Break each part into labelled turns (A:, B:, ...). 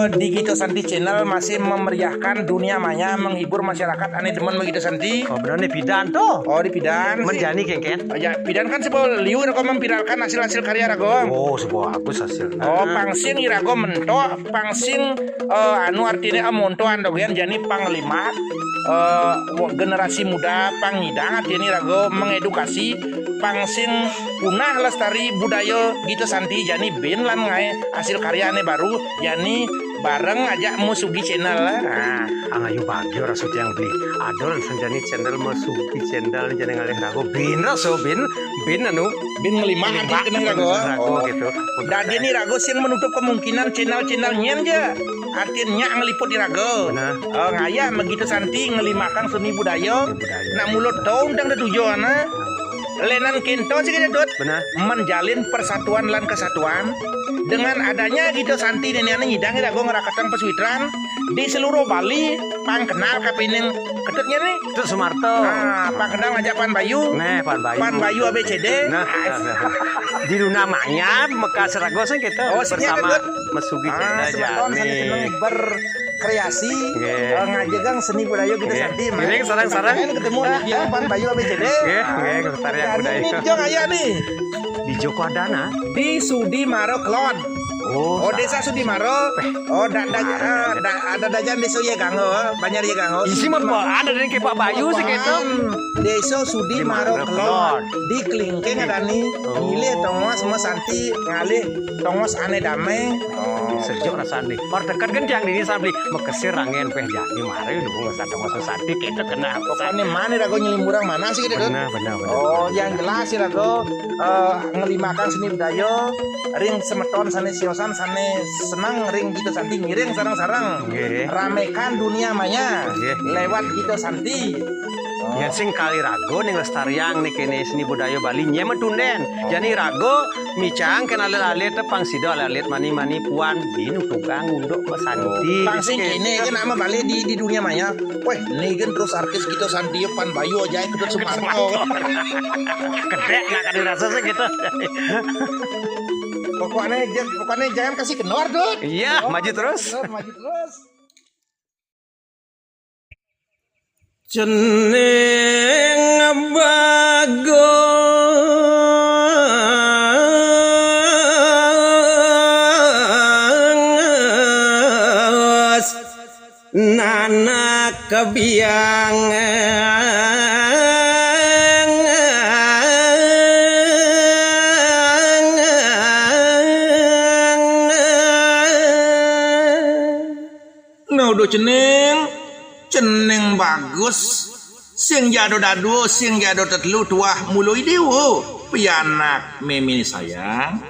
A: di Gito Santi Channel masih memeriahkan dunia maya, menghibur masyarakat aneh demen begitu Santi.
B: Oh bener nih bidan tuh.
A: Oh di Pidan.
B: Menjani kengken.
A: Ya Pidan kan sebuah liur kok memviralkan hasil-hasil karya Rago.
B: Oh sebuah bagus hasil.
A: Oh pangsing irago mento, pangsing anu artinya monto andogen jani panglima generasi muda pangidang artinya Rago mengedukasi pangsing punah lestari budaya Gito Santi jani bin lan ngai hasil karyane baru jani bareng aja Musugi Channel lah.
B: Nah, angayu bagyo raso yang beli. Adol senjani channel Musugi Channel jani ngalih rago bin raso bin anu
A: bin ngelima nanti kena Rago.
B: Rago gitu.
A: Dan ini Rago sih menutup kemungkinan channel-channelnya aja. Artinya ngeliput di Rago.
B: Benar.
A: Ngaya begitu Santi ngelimakan seni budaya. Nak mulut tahun dan tujuan Lenan Kento sih kita
B: Benar.
A: menjalin persatuan lan kesatuan dengan adanya Gito Santi dan yang ngidang Rago ngerakatan peswitran di seluruh Bali pangkenal kapining ketutnya nih.
B: Itu Sumarto.
A: Pangkenal ngajak Pan Bayu.
B: Nah, Pan Bayu
A: ABCD.
B: Nah, di namanya Mekas Rago sih kita bersama Musugi Channel
A: jani berkreasi ngajegang seni budaya Gito Santi.
B: Ini sarang-sarang
A: ketemu di Pan Bayu ABCD.
B: Nggih, kelestarian budaya.
A: Ini jong aya nih
B: Di Joko Adana
A: di Sudimaro Klon. Oh, desa Sudimaro. Oh, ada dajan desa Yegango, Banjar Yegango.
B: Isi mah ada dari Pak Bayu sih gitu.
A: Desa Sudimaro Klon. Di Klingking ada nih. Gile tongos sama Santi ngalih tongos ane damai.
B: Sejuk rasane. Par dekat kencang di desa beli mekesir rangen peh jadi mari dukung tongos Santi kita kena
A: pokoknya mana Rago nyelimurang mana sih gitu.
B: Benar.
A: Oh, yang jelas sih Rago ngelimakan seni budaya ring semeton sanes siosan sanes senang ring Gito Santi ngiring sarang-sarang ramekan dunia maya lewat Gito Santi.
B: Ya sing kali Rago ning lestariang nih kene seni budaya Bali nya metunden. Jadi Rago micang kenal lalit tepang sido lalit mani puan binu tukang unduk ke Santi.
A: Pangsing kene kan nama Bali di dunia maya. Weh, nih kan terus artis Gito Santi Pan Bayu aja ikut Sumarto.
B: Kedek nggak kan dirasa sih gitu.
A: Pokoknya jangan kasih kenor dong.
B: Iya, maju terus.
A: Maju terus.
B: Jeneng bagus nana kebiangan
A: udah ceneng bagus sing jado dadu sing jado tetelu tuah mului dewo pianak memi sayang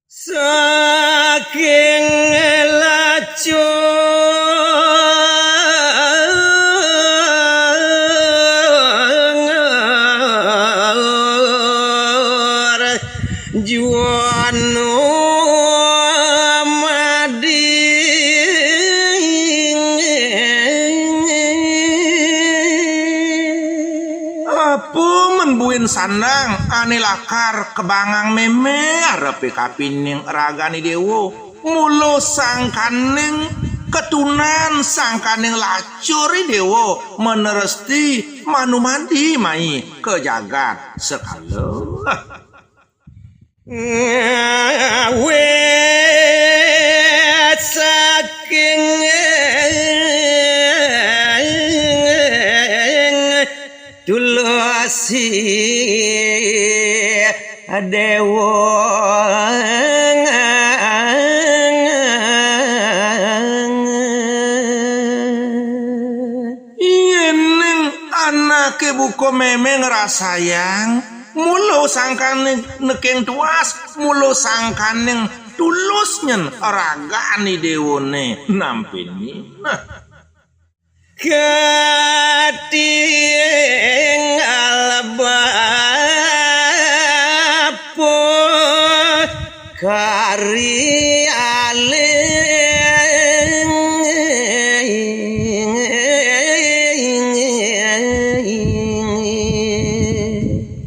B: saking lacu juanu
A: buin sandang ane lakar kebangang meme arepe kapining ragani dewo mulo sangkaning ketunan sangkaning lacuri dewo meneresti manumadi mai ke jagat sekalo
B: saking tulasi dewa
A: yeneng anake buko meme ngerasayang mulo sangkaning nekeng tuas mulo sangkaning tulusnyen ragani dewone nampini
B: ketinggal bapo kari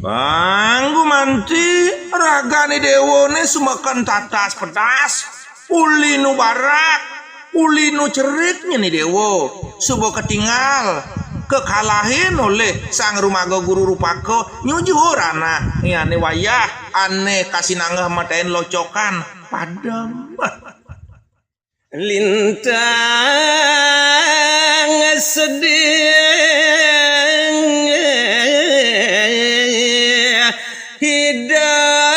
A: banggu manti ragani dewone sumakan tatas pedas uli nu barak uli nu ceritnya nih dewo subuh ketinggal kekalahin oleh sang rumaga guru rupako nyujuhur anak ane wayah ane kasih nanggah matain locokan padam
B: lintang sedih hidup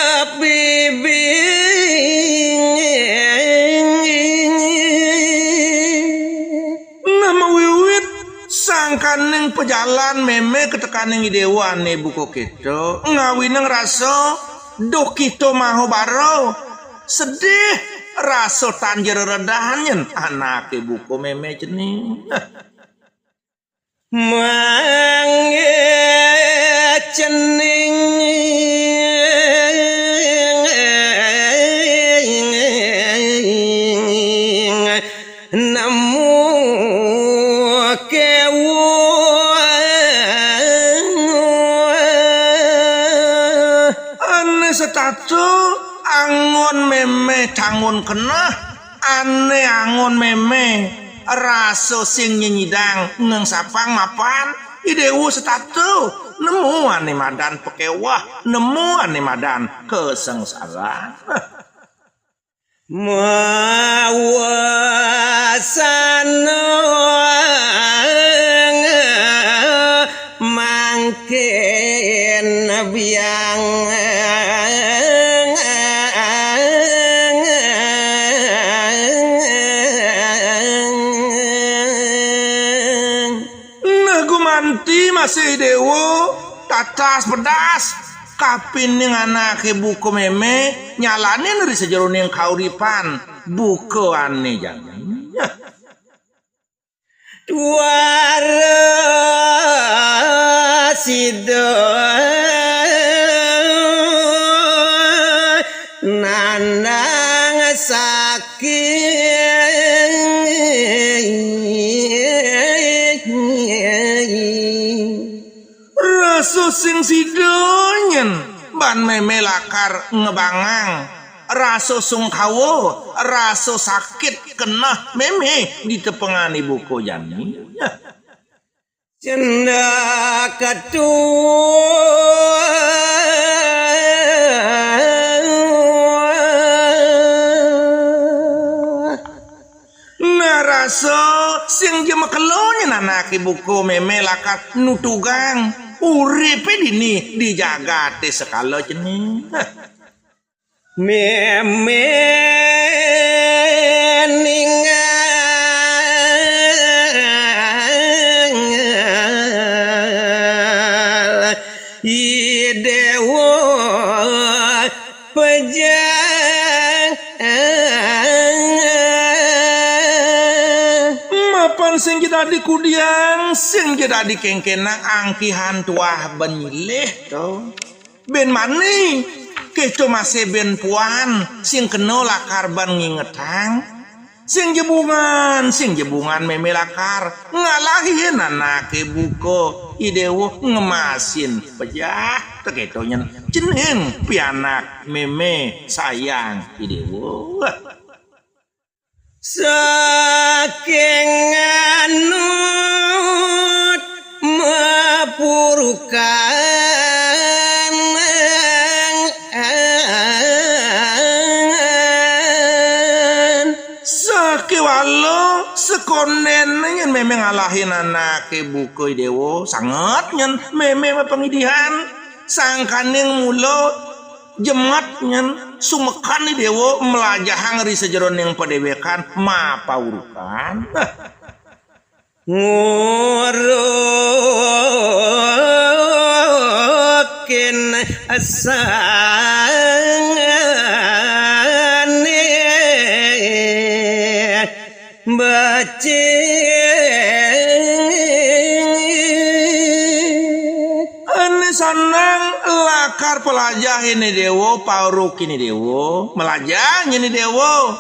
A: nama wiwit sangkaneng pejalan meme ketekaning dewa ane buko kita ngawineng raso do kita maho baro sedih raso tanjer redahannya anak ibuku meme jenih
B: mangge cening namu kewu
A: ane setatu angon meme tangun kena ane angon meme raso sing nyidang neng sapang mapan idewu setatu nemu ane madan pekewah nemu ane madan kesengsaraan
B: mawasana mangken biang
A: nagumanti masih dewo tatas pedas kapining anak buku meme nyalanin dari sejeroning kauripan buku ane jangan
B: Tuara sido nandang sakit
A: raso sing sidonyen ban meme lakar ngebangang raso sungkawo raso sakit kena meme di tepengan ibuku jani
B: cenda katu
A: naraso sing jema kelonya anak ibuku meme lakar nutugang uripe dini dijaga te sekalo jenih
B: meme ningal idewo pejang
A: mapan sing kita di kudiang sing kita di kengkenang angkihan tuah benyileh to ben mani keco masih ben puan sing keno lakar ban ngingetang sing jebungan meme lakar ngalahin anak buko idewo ngemasin pejah teketonya jenin pianak meme sayang idewo
B: saking anut mapurukan
A: sakiwalo sekonen nyen meme ngalahin anak buku dewo sangat nyen meme pengidihan sangkaning mulo jemat nyen sumekan dewo melajahang ri sejeron yang padewekan mapaurukan
B: ngurukin asane baci
A: ane sanang lakar pelajah ini dewo pauruk ini dewo melajah ini dewo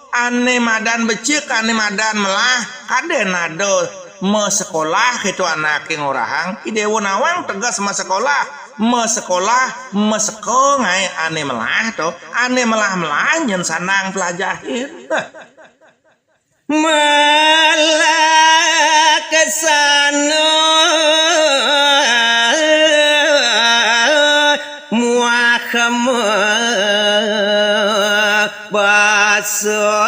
A: ane madan becik ane madan melah kade nado me sekolah itu anak yang orahang idewo nawang tegas sama sekolah me sekolah me seko ngai ane melah to ane melah nyen sanang pelajahin
B: malah kesana muakama basang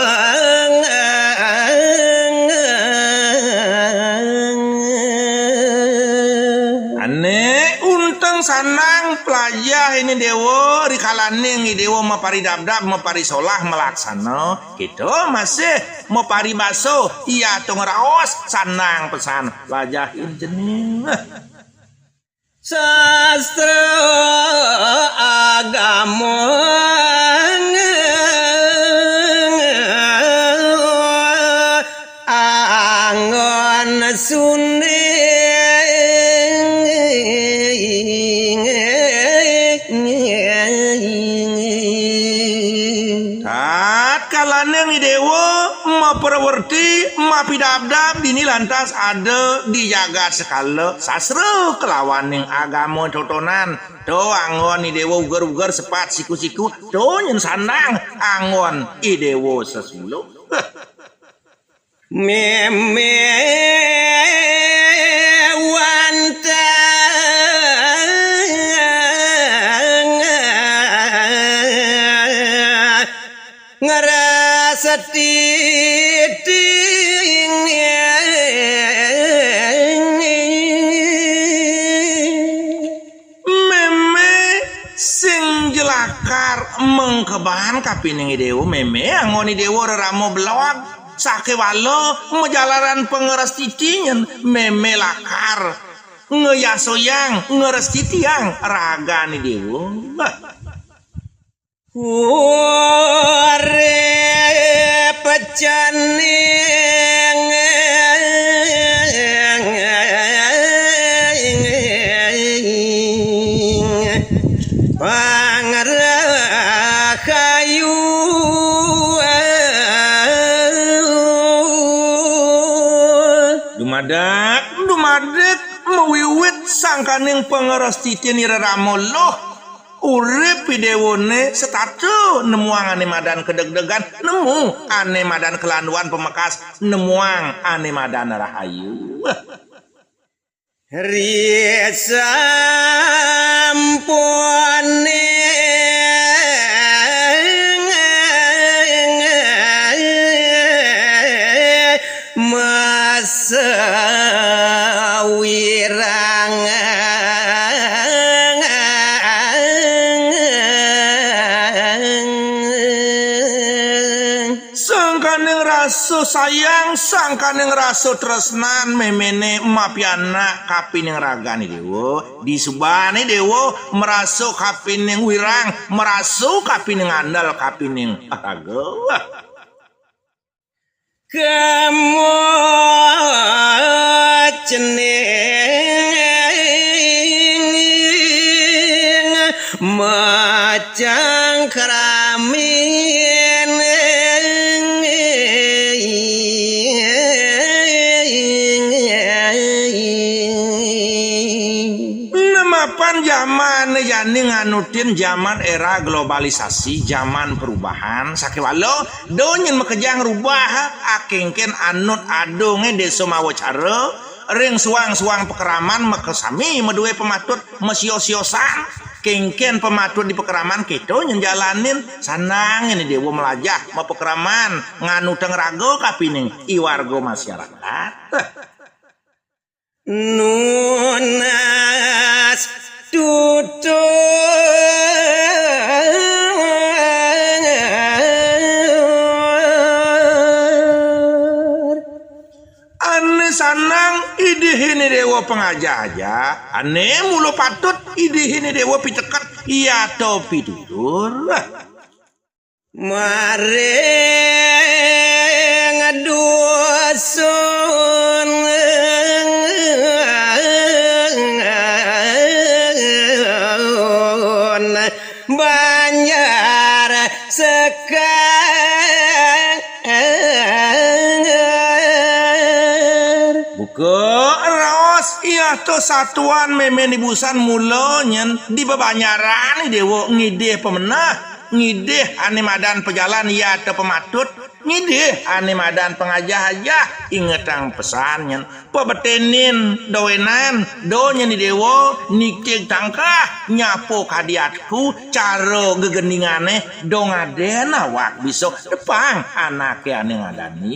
A: ane unteng sanang pelajah ini dewo rikalane ngi dewo mapari dabdab mapari solah melaksana gitu masih mapari baso iya tong raos sanang pesan pelajahin jening
B: sastra agama angon sunni
A: kalane ngi dewo maperwerti mapidabdab dini lantas ada dijaga sekala sastra kelawan yang agama totonan do angon idewo uger-uger sepat siku-siku do nyen sandang angon idewo sesuluh
B: meme wantang ngerasa titing
A: meme sing jelakar mengkebahan kapining idewo meme angon idewo reramo belawak sake walo ngejalaran pengeras titinyen meme lakar ngeyasoyang ngeres titiang raga ni dewo
B: ore pecaning pangrakayu
A: dumadek mewiwit sangkaning pengeras titin iraramo loh urip pidewone setatu nemuang ane madan kedeg-degan nemu ane madan kelanduan pemekas nemuang ane madan rahayu
B: risampone masawirang
A: sangkaning raso sayang sangkaning raso tresnan memene mapiana kapining ragani dewo disubane dewo meraso kapining wirang meraso kapining andal kapining raga
B: kamu cening macang keramin
A: nemapan zaman yani nganutin zaman era globalisasi zaman perubahan sakewalo donyen mekejang rubah akengken anut adonge deso mawacara ring suang-suang pekeraman mekesami medue pematut mesio-siosan kengken pematut di pekeraman keto nyenjalanin sanang ini dewa melajah ma pekeraman nganuteng rago kapining iwargo masyarakat
B: nunas tutur
A: ane sanang idihini dewa pengajaja ane mulu patut idihini dewa pitekat iya to pitutur
B: mare ngadusun banjar sekar
A: buka raos Bos, iya tuh satuan memen ibusan mulo nyen di bebanyaran dewo ngideh pemenah, ngideh ane madan pejalan ya te pematut, ngideh ane madan pengajah aja ingetang pesan nyen pebetenin doenan do nyen di dewo nikik tangkah nyapo kadiatku caro gegendingane do ngadena wak besok depang anaknya ane ngadani.